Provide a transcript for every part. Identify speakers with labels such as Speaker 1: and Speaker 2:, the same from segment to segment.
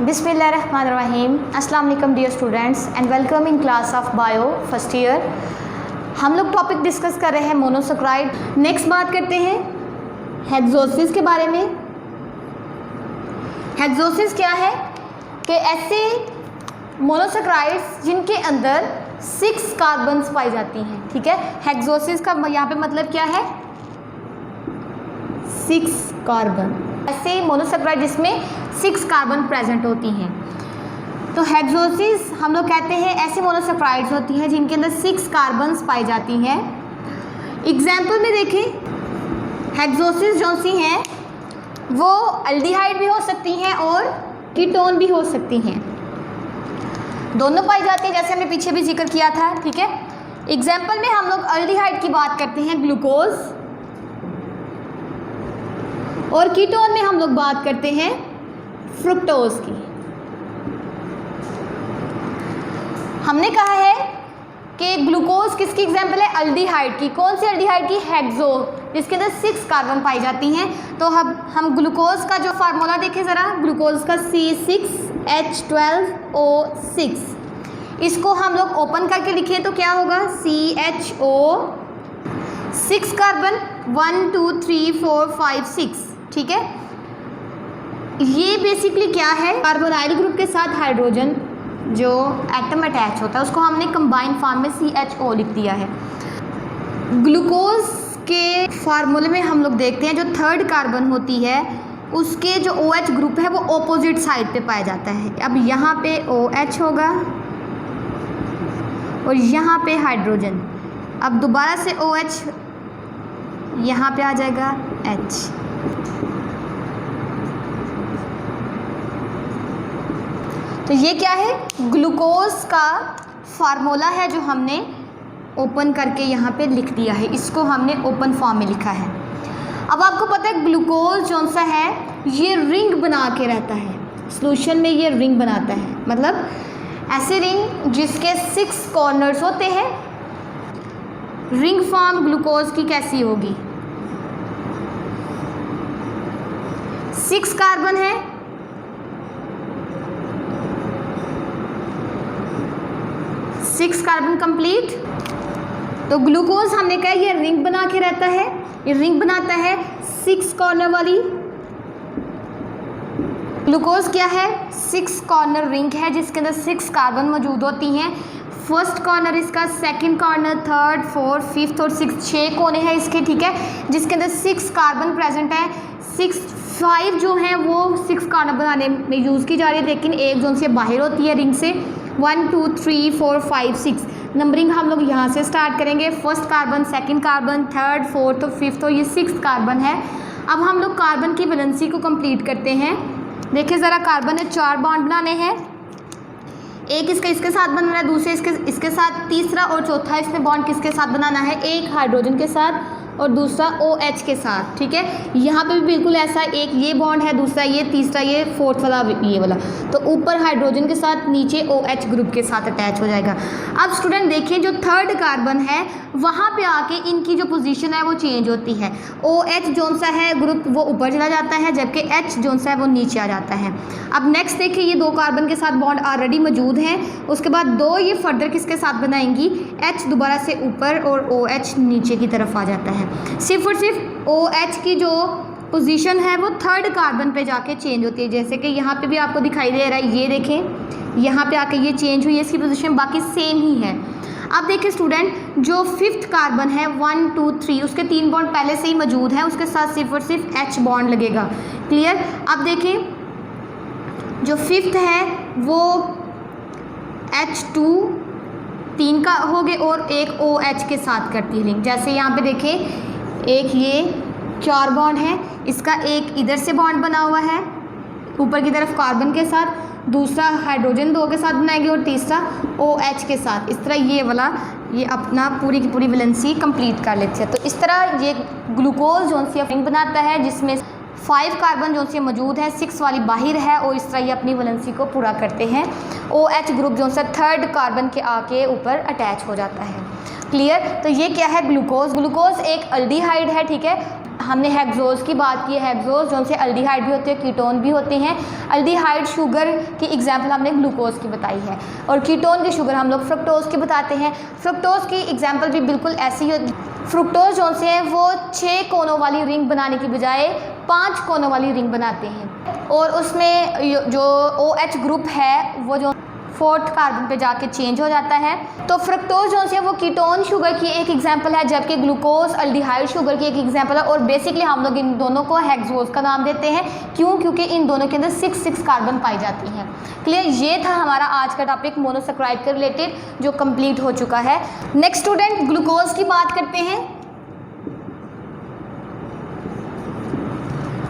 Speaker 1: बिस्मिल्लाहिर्रहमानिर्रहीम। अस्सलाम वालेकुम dear students and welcome in class of bio first year. हम लोग टॉपिक डिस्कस कर रहे हैं मोनोसेक्राइड। नेक्स्ट बात करते हैं हेक्सोसिस के बारे में। हेक्सोसिस क्या है कि ऐसे मोनोसेक्राइड्स जिनके अंदर 6 कार्बन्स पाई जाती हैं। ठीक है, हेक्सोसिस का यहाँ पे मतलब क्या है, 6 कार्बन। ऐसे मोनोसेक्राइड जिसमें 6 कार्बन प्रेजेंट होती हैं तो हेक्सोसिस हम लोग कहते हैं ऐसे मोनोसेक्राइड्स होती हैं जिनके अंदर 6 कार्बन्स पाई जाती हैं। एग्जाम्पल में देखें, हेक्सोसिस जो सी हैं वो अल्डिहाइड भी हो सकती हैं और कीटोन भी हो सकती हैं, दोनों पाई जाती हैं, जैसे हमने पीछे भी जिक्र किया था। ठीक है, एग्जाम्पल में हम लोग अल्डिहाइड की बात करते हैं ग्लूकोज, और कीटोन में हम लोग बात करते हैं फ्रुक्टोज की। हमने कहा है कि ग्लूकोज किसकी एग्जाम्पल है, अल्डिहाइड की। कौन सी अल्डिहाइड की, हेक्सो, जिसके अंदर 6 कार्बन पाई जाती हैं। तो हम ग्लूकोज का जो फार्मूला देखें ज़रा, ग्लूकोज का C6H12O6, इसको हम लोग ओपन करके लिखें तो क्या होगा, CHO 6 कार्बन 1 2 3 4 5 6। ठीक है, ये बेसिकली क्या है, कार्बोनाइल ग्रुप के साथ हाइड्रोजन जो एटम अटैच होता है उसको हमने कंबाइंड फॉर्म में CHO लिख दिया है। ग्लूकोज के फार्मूले में हम लोग देखते हैं जो 3rd कार्बन होती है उसके जो OH ग्रुप है वो ऑपोजिट साइड पे पाया जाता है। अब यहाँ पे OH होगा और यहाँ पे हाइड्रोजन। अब दोबारा से OH यहाँ पे आ जाएगा H। तो ये क्या है, ग्लूकोज का फार्मूला है जो हमने ओपन करके यहाँ पे लिख दिया है, इसको हमने ओपन फॉर्म में लिखा है। अब आपको पता है ग्लूकोज जौन सा है ये रिंग बना के रहता है, सॉल्यूशन में ये रिंग बनाता है, मतलब ऐसे रिंग जिसके 6 कॉर्नर्स होते हैं। रिंग फॉर्म ग्लूकोज की कैसी होगी, 6 कार्बन है, 6 कार्बन कंप्लीट। तो ग्लूकोज हमने कहा ये रिंग बना के रहता है, ये रिंग बनाता है 6 कॉर्नर वाली। ग्लूकोज क्या है, 6 कॉर्नर रिंग है जिसके अंदर 6 कार्बन मौजूद होती हैं। फर्स्ट कॉर्नर इसका, second corner, 3rd 4th 5th और 6th 6 कोने हैं इसके। ठीक है, जिसके अंदर 6 कार्बन प्रेजेंट है। 5 जो हैं वो 6 कार्बन बनाने में यूज़ की जा रही है, लेकिन एक जोन से बाहर होती है रिंग से। 1 2 3 4 5 6 नंबरिंग हम लोग यहाँ से स्टार्ट करेंगे। First carbon, second carbon, 3rd 4th और 5th और ये 6th कार्बन है। अब हम लोग कार्बन की वैलेंसी को कंप्लीट करते हैं। देखिए ज़रा, कार्बन ने 4 बॉन्ड बनाने हैं, एक इसके साथ बनाना है, दूसरे इसके साथ, तीसरा और चौथा इसमें बॉन्ड किसके साथ बनाना है, एक हाइड्रोजन के साथ और दूसरा OH के साथ। ठीक है, यहाँ पे भी बिल्कुल ऐसा, एक ये बॉन्ड है, दूसरा ये, तीसरा ये, 4th वाला ये वाला। तो ऊपर हाइड्रोजन के साथ, नीचे OH ग्रुप के साथ अटैच हो जाएगा। अब स्टूडेंट देखिए, जो 3rd कार्बन है वहाँ पे आके इनकी जो पोजीशन है वो चेंज होती है। OH जोन सा है ग्रुप वो ऊपर चला जाता है, जबकि H जोन सा है वो नीचे आ जाता है। अब नेक्स्ट देखिए, ये 2 कार्बन के साथ बॉन्ड ऑलरेडी मौजूद हैं, उसके बाद 2 ये फर्दर किसके साथ बनाएंगी, H दोबारा से ऊपर और OH नीचे की तरफ आ जाता है। सिर्फ और सिर्फ OH की जो पोजीशन है वो 3rd कार्बन पे जाके चेंज होती है, जैसे कि यहाँ पे भी आपको दिखाई दे रहा है, ये देखें यहाँ पे आके ये चेंज हुई है इसकी पोजीशन, बाकी सेम ही है। अब देखिए स्टूडेंट, जो 5th कार्बन है 1 2 3 उसके 3 बॉन्ड पहले से ही मौजूद हैं, उसके साथ सिर्फ और सिर्फ H बॉन्ड लगेगा। क्लियर। अब देखें, जो 5th है वो H2 3 का हो गए और एक OH के साथ करती है लिंक। जैसे यहाँ पे देखें, एक ये 4 बॉन्ड है, इसका एक इधर से बॉन्ड बना हुआ है ऊपर की तरफ कार्बन के साथ, दूसरा हाइड्रोजन 2 के साथ बनाएंगे और तीसरा OH के साथ। इस तरह ये वाला ये अपना पूरी की पूरी वैलेंसी कंप्लीट कर लेते हैं। तो इस तरह ये ग्लूकोज जो सी रिंग बनाता है जिसमें 5 कार्बन जो से मौजूद है, 6 वाली बाहर है, और इस तरह ये अपनी वैलेंसी को पूरा करते हैं। OH ग्रुप जो सा 3rd कार्बन के आके ऊपर अटैच हो जाता है। क्लियर। तो ये क्या है, ग्लूकोज। ग्लूकोज एक अल्डिहाइड है। ठीक है, हमने हेक्सोज की बात की है। हेक्सोज जो से अल्डिहाइड भी होते हैं, कीटोन भी होते हैं। अल्डिहाइड शुगर की एग्जांपल हमने ग्लूकोज की बताई है, और कीटोन की शुगर हम लोग फ्रुक्टोज की बताते हैं। फ्रुक्टोज की एग्जांपल भी बिल्कुल ऐसी ही होती। फ्रुक्टोज जो से है वो 6 कोनों वाली रिंग बनाने की बजाय 5 कोनों वाली रिंग बनाते हैं, और उसमें जो OH ग्रुप है वो जो 4th कार्बन पे जाके चेंज हो जाता है। तो फ्रुक्टोज जो है वो कीटोन शुगर की एक एग्जांपल है, जबकि ग्लूकोज अल्डिहाइड शुगर की एक एग्जांपल है। और बेसिकली हम लोग इन दोनों को हेक्सोज का नाम देते हैं। क्यों? क्योंकि इन दोनों के अंदर 6 कार्बन पाई जाती हैं। क्लियर? ये था हमारा आज का टॉपिक मोनोसेकेराइड के रिलेटेड, जो कंप्लीट हो चुका है। नेक्स्ट स्टूडेंट, ग्लूकोज की बात करते हैं।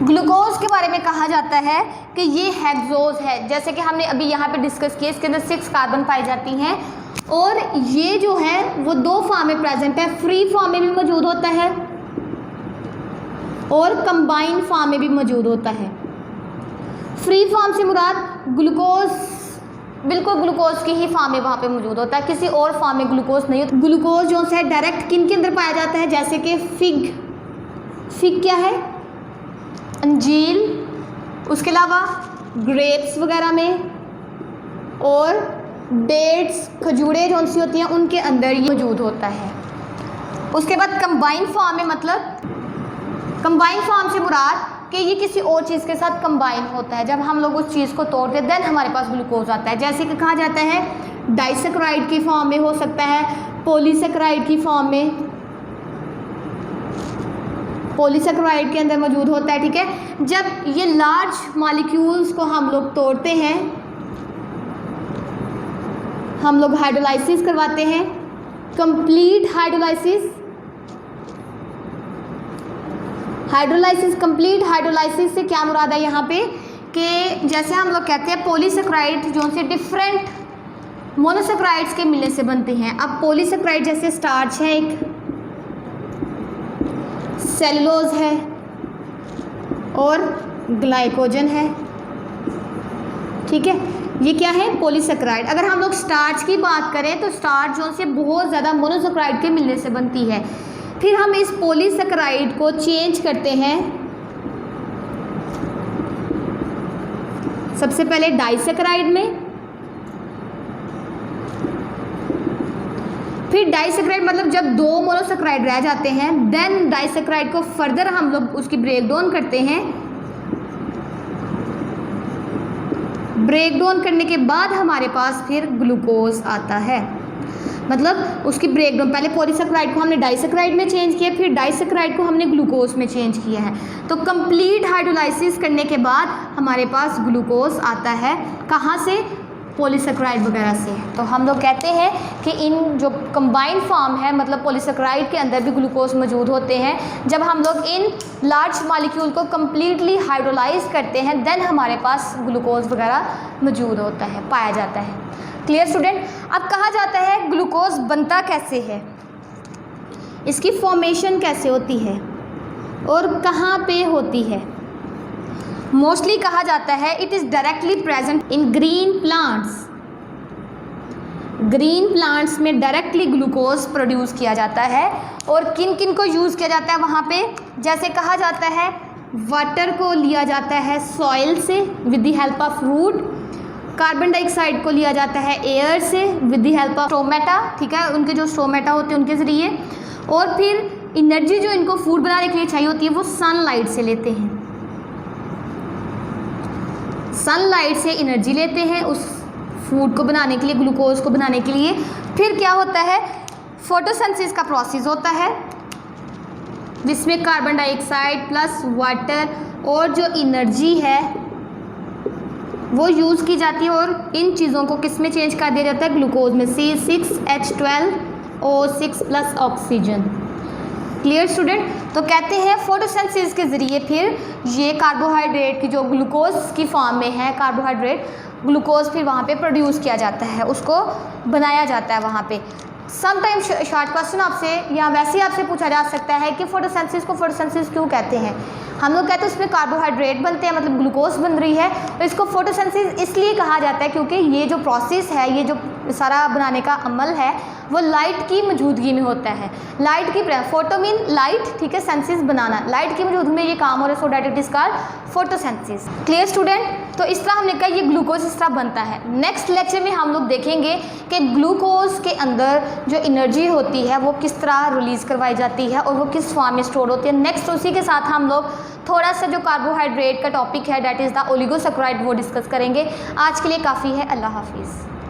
Speaker 1: ग्लूकोज के बारे में कहा जाता है कि ये हेक्सोज है, जैसे कि हमने अभी यहाँ पे डिस्कस किया। इसके अंदर 6 कार्बन पाई जाती हैं, और ये जो है वो 2 फॉर्म में प्रेजेंट है। फ्री फॉर्म में भी मौजूद होता है और कंबाइन फॉर्म में भी मौजूद होता है। फ्री फॉर्म से मुराद ग्लूकोज, बिल्कुल ग्लूकोज की ही फॉर्म में वहाँ पे मौजूद होता है, किसी और फॉर्म में ग्लूकोज नहीं होता। ग्लूकोज जो है डायरेक्ट किन के अंदर पाया जाता है, जैसे कि फिग क्या है, अंजीर, उसके अलावा ग्रेप्स वगैरह में, और डेट्स, खजूरें जो सी होती हैं उनके अंदर ये मौजूद होता है। उसके बाद कंबाइन फॉर्म में, मतलब कंबाइन फॉर्म से मुराद कि ये किसी और चीज़ के साथ कंबाइन होता है। जब हम लोग उस चीज़ को तोड़ते हैं देन हमारे पास ग्लूकोज आता है। जैसे कि कहा जाता है डाइसेक्राइड की फॉर्म में हो सकता है, पॉलीसेक्राइड की फॉर्म में, पॉलीसेकेराइड के अंदर मौजूद होता है। ठीक है, जब ये लार्ज मॉलिक्यूल्स को हम लोग तोड़ते हैं, हम लोग हाइड्रोलाइसिस करवाते हैं, कंप्लीट कंप्लीट हाइड्रोलाइसिस से क्या मुराद है यहाँ पे कि जैसे हम लोग कहते हैं पॉलीसेकेराइड जो से डिफरेंट मोनोसेकेराइड्स के मिलने से बनते हैं। अब पॉलीसेकेराइड जैसे स्टार्च है, एक सेलुलोज है और ग्लाइकोजन है। ठीक है, ये क्या है, पॉलीसेकेराइड। अगर हम लोग स्टार्च की बात करें तो स्टार्च जो से बहुत ज़्यादा मोनोसेकेराइड के मिलने से बनती है। फिर हम इस पॉलीसेकेराइड को चेंज करते हैं, सबसे पहले डाइसेकेराइड में, फिर डाइसेकेराइड मतलब जब 2 मोनोसेकेराइड रह जाते हैं देन डाइसेकेराइड को फर्दर हम लोग उसकी ब्रेक डाउन करते हैं। ब्रेक डाउन करने के बाद हमारे पास फिर ग्लूकोज आता है। मतलब उसकी ब्रेक डाउन, पहले पॉलीसेकेराइड को हमने डाइसेकेराइड में चेंज किया, फिर डाइसेकेराइड को हमने ग्लूकोज में चेंज किया है। तो कंप्लीट हाइड्रोलाइसिस करने के बाद हमारे पास ग्लूकोज आता है। कहाँ से? पॉलीसेकेराइड वगैरह से। तो हम लोग कहते हैं कि इन जो कंबाइंड फॉर्म है, मतलब पॉलीसेकेराइड के अंदर भी ग्लूकोज मौजूद होते हैं। जब हम लोग इन लार्ज मॉलिक्यूल को कम्प्लीटली हाइड्रोलाइज करते हैं देन हमारे पास ग्लूकोज वगैरह मौजूद होता है, पाया जाता है। Clear student? अब कहा जाता है ग्लूकोज बनता कैसे है, इसकी फॉर्मेशन कैसे होती है और कहाँ पे होती है। मोस्टली कहा जाता है it is directly present in green plants. Green plants में डायरेक्टली ग्लूकोज प्रोड्यूस किया जाता है। और किन किन को यूज़ किया जाता है वहाँ पे, जैसे कहा जाता है वाटर को लिया जाता है सॉइल से with the help of root, carbon dioxide को लिया जाता है एयर से with the help of stomata. ठीक है, उनके जो स्टोमेटा होते हैं उनके ज़रिए। और फिर एनर्जी जो इनको फूड बनाने के लिए चाहिए होती है वो सनलाइट से लेते हैं। सनलाइट से एनर्जी लेते हैं उस फूड को बनाने के लिए, ग्लूकोज को बनाने के लिए। फिर क्या होता है, फोटोसिंथेसिस का प्रोसेस होता है जिसमें कार्बन डाइऑक्साइड प्लस वाटर और जो एनर्जी है वो यूज़ की जाती है। और इन चीज़ों को किस में चेंज कर दिया जाता है, ग्लूकोज में, C6H12O6 plus oxygen. Clear student? तो कहते हैं फोटोसिंथेसिस के ज़रिए फिर ये कार्बोहाइड्रेट की जो ग्लूकोज की फॉर्म में है, कार्बोहाइड्रेट ग्लूकोज फिर वहाँ पे प्रोड्यूस किया जाता है, उसको बनाया जाता है वहाँ पे। समटाइम शॉर्ट क्वेश्चन आपसे या वैसे ही आपसे पूछा जा सकता है कि फोटोसिंथेसिस को फोटोसिंथेसिस क्यों कहते हैं। हम लोग कहते हैं उसमें कार्बोहाइड्रेट बनते हैं, मतलब ग्लूकोज बन रही है, तो इसको फोटोसिंथेसिस इसलिए कहा जाता है क्योंकि ये जो प्रोसेस है, ये जो सारा बनाने का अमल है वो लाइट की मौजूदगी में होता है। लाइट की फोटो मीन लाइट, ठीक है, सेंसिस बनाना, लाइट की मौजूदगी में ये काम हो रहा है, so that it is called photosynthesis. Clear student? तो इस तरह हमने कहा ये ग्लूकोज इस तरह बनता है। नेक्स्ट लेक्चर में हम लोग देखेंगे कि ग्लूकोज के अंदर जो एनर्जी होती है वो किस तरह रिलीज़ करवाई जाती है और वो किस फॉर्म में स्टोर होती है। नेक्स्ट उसी के साथ हम लोग थोड़ा सा जो कार्बोहाइड्रेट का टॉपिक है डैट इज़ द ओलिगोसैकेराइड वो डिस्कस करेंगे। आज के लिए काफ़ी है। अल्लाह हाफिज़।